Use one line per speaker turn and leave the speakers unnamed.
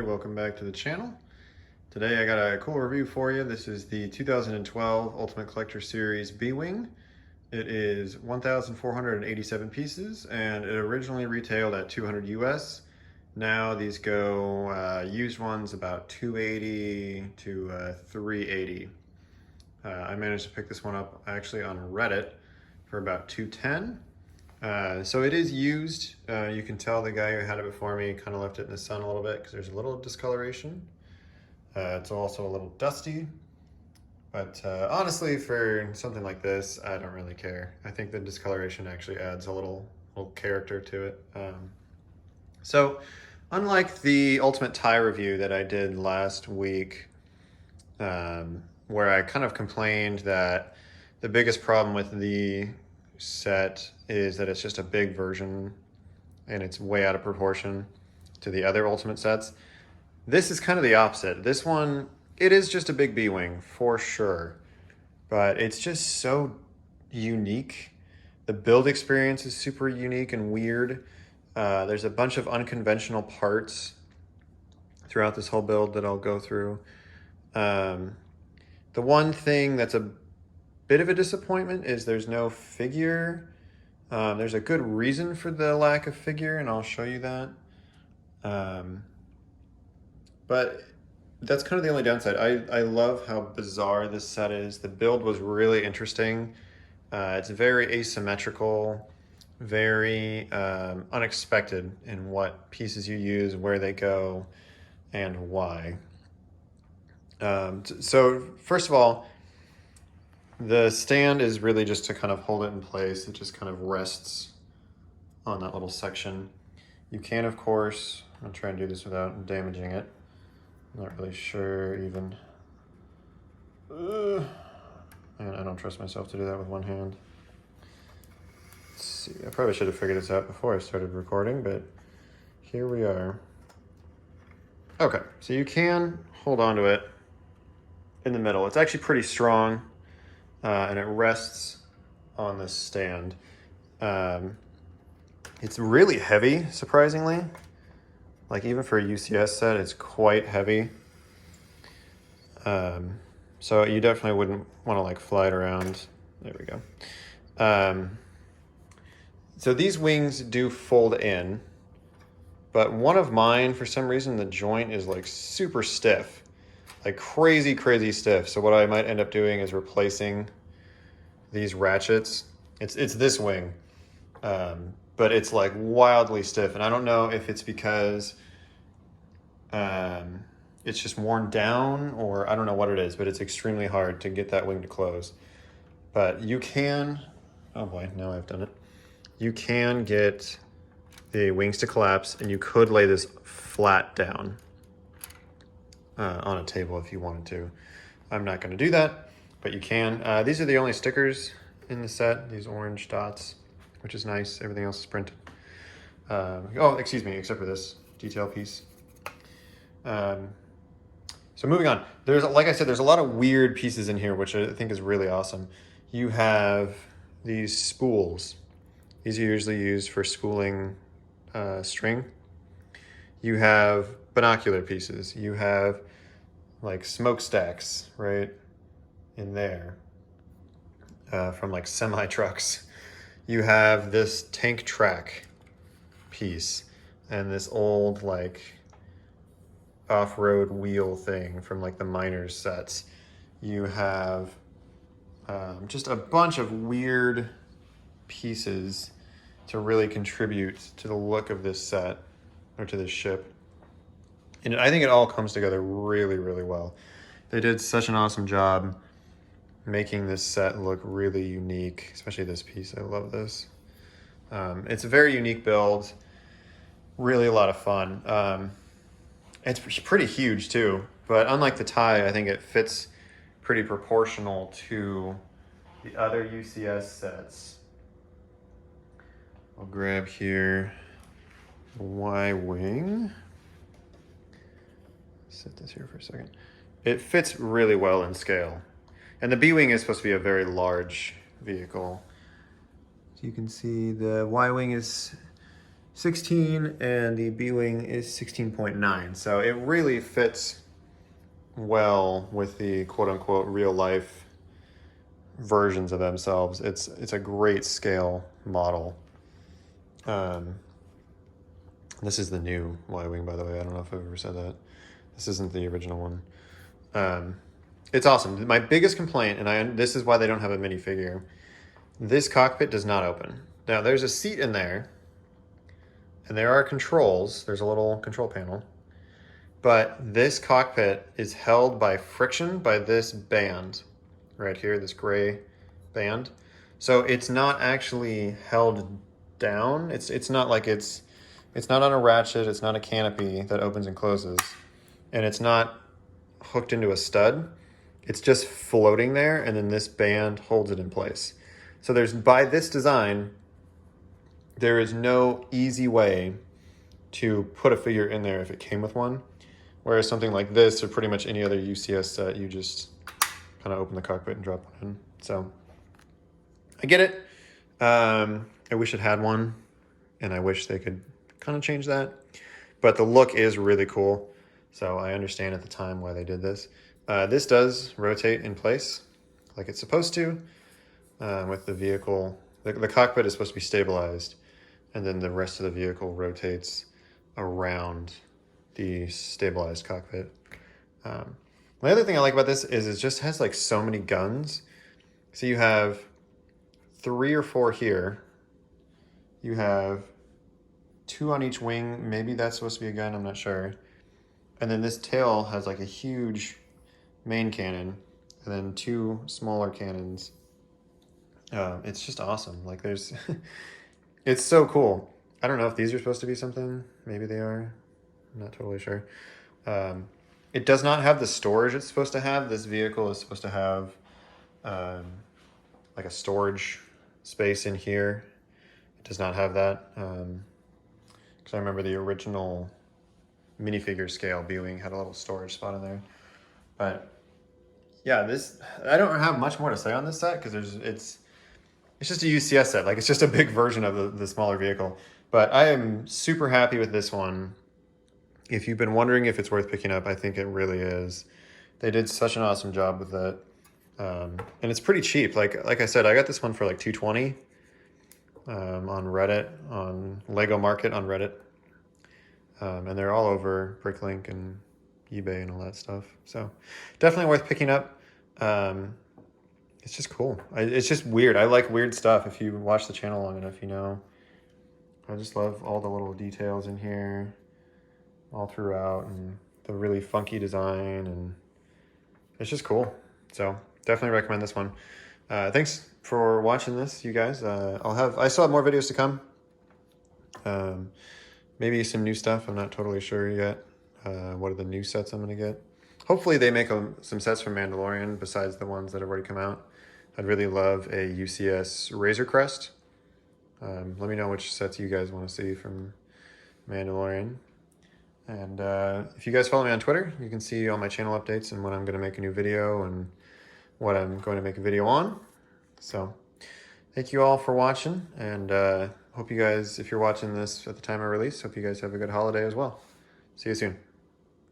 welcome back to the channel. Today I got a cool review for you. This is the 2012 Ultimate Collector Series B-Wing. It is 1,487 pieces and it originally retailed at 200 US. Now these go, used ones about 280 to 380. I managed to pick this one up actually on Reddit for about 210. So it is used. You can tell the guy who had it before me kind of left it in the sun a little bit because there's a little discoloration. It's also a little dusty, but honestly for something like this, I don't really care. I think the discoloration actually adds a little character to it. So unlike the Ultimate Tie review that I did last week, where I kind of complained that the biggest problem with the set is that it's just a big version and it's way out of proportion to the other Ultimate sets. This is kind of the opposite. This one, it is just a big B-Wing for sure, but it's just so unique. The build experience is super unique and weird. There's a bunch of unconventional parts throughout this whole build that I'll go through. The one thing that's a bit of a disappointment is there's no figure. There's a good reason for the lack of figure, and I'll show you that. But that's kind of the only downside. I love how bizarre this set is. The build was really interesting. It's very asymmetrical, very unexpected in what pieces you use, where they go, and why. So first of all, the stand is really just to kind of hold it in place. It just kind of rests on that little section. You can, of course, I'll try and do this without damaging it. I'm not really sure even. And I don't trust myself to do that with one hand. Let's see, I probably should have figured this out before I started recording, but here we are. Okay, so you can hold on to it in the middle. It's actually pretty strong. And it rests on this stand. It's really heavy, surprisingly. Like even for a UCS set, it's quite heavy. So you definitely wouldn't want to like fly it around. There we go. So these wings do fold in, but one of mine, for some reason, the joint is like super stiff. Like crazy stiff. So what I might end up doing is replacing these ratchets. It's this wing, but it's like wildly stiff. And I don't know if it's because it's just worn down or I don't know what it is, but it's extremely hard to get that wing to close. But you can, oh boy, now I've done it. You can get the wings to collapse and you could lay this flat down on a table if you wanted to. I'm not going to do that, but you can. These are the only stickers in the set, these orange dots, which is nice. Everything else is printed. Oh, excuse me, except for this detail piece. So moving on. There's, like I said, there's a lot of weird pieces in here, which I think is really awesome. You have these spools. These are usually used for spooling string. You have binocular pieces. You have like smokestacks right in there from like semi trucks. You have this tank track piece and this old like off-road wheel thing from like the miners sets. You have just a bunch of weird pieces to really contribute to the look of this set or to this ship. And I think it all comes together really well. They did such an awesome job making this set look really unique, especially this piece. I love this. It's a very unique build, really a lot of fun. It's pretty huge too, but unlike the tie, I think it fits pretty proportional to the other UCS sets. I'll grab here the Y-wing. Set this here for a second. It fits really well in scale. And the B-Wing is supposed to be a very large vehicle. So you can see the Y-Wing is 16 and the B-Wing is 16.9. So it really fits well with the quote-unquote real life versions of themselves. It's a great scale model. This is the new Y-Wing, by the way. I don't know if I've ever said that. This isn't the original one. It's awesome. My biggest complaint, and this is why they don't have a minifigure, this cockpit does not open. Now, there's a seat in there, and there are controls. There's a little control panel. But this cockpit is held by friction by this band right here, this gray band. So it's not actually held down. It's not like it's not on a ratchet. It's not a canopy that opens and closes. And it's not hooked into a stud. It's just floating there, and then this band holds it in place. So by this design, there is no easy way to put a figure in there if it came with one. Whereas something like this, or pretty much any other UCS set, you just kind of open the cockpit and drop one in. So I get it. I wish it had one, and I wish they could kind of change that. But the look is really cool. So I understand at the time why they did this. This does rotate in place like it's supposed to with the vehicle. The cockpit is supposed to be stabilized, and then the rest of the vehicle rotates around the stabilized cockpit. My other thing I like about this is it just has like so many guns. So you have 3 or 4 here. You have 2 on each wing. Maybe that's supposed to be a gun, I'm not sure. And then this tail has like a huge main cannon and then 2 smaller cannons. It's just awesome. Like there's, it's so cool. I don't know if these are supposed to be something. Maybe they are. I'm not totally sure. It does not have the storage it's supposed to have. This vehicle is supposed to have like a storage space in here. It does not have that. Because I remember the original minifigure scale B-Wing had a little storage spot in there. But yeah, I don't have much more to say on this set because it's just a UCS set. Like it's just a big version of the smaller vehicle. But I am super happy with this one. If you've been wondering if it's worth picking up, I think it really is. They did such an awesome job with it. And it's pretty cheap. Like I said, I got this one for like $220 on Reddit, on Lego Market on Reddit. And they're all over Bricklink and eBay and all that stuff. So definitely worth picking up. It's just cool. It's just weird. I like weird stuff. If you watch the channel long enough, you know. I just love all the little details in here all throughout, and the really funky design, and it's just cool. So definitely recommend this one. Thanks for watching this, you guys. I still have more videos to come. Maybe some new stuff. I'm not totally sure yet. What are the new sets I'm gonna get? Hopefully they make some sets from Mandalorian besides the ones that have already come out. I'd really love a UCS Razor Crest. Let me know which sets you guys want to see from Mandalorian. And if you guys follow me on Twitter, you can see all my channel updates and when I'm going to make a new video and what I'm going to make a video on. So thank you all for watching, and hope you guys, if you're watching this at the time of release, hope you guys have a good holiday as well. See you soon.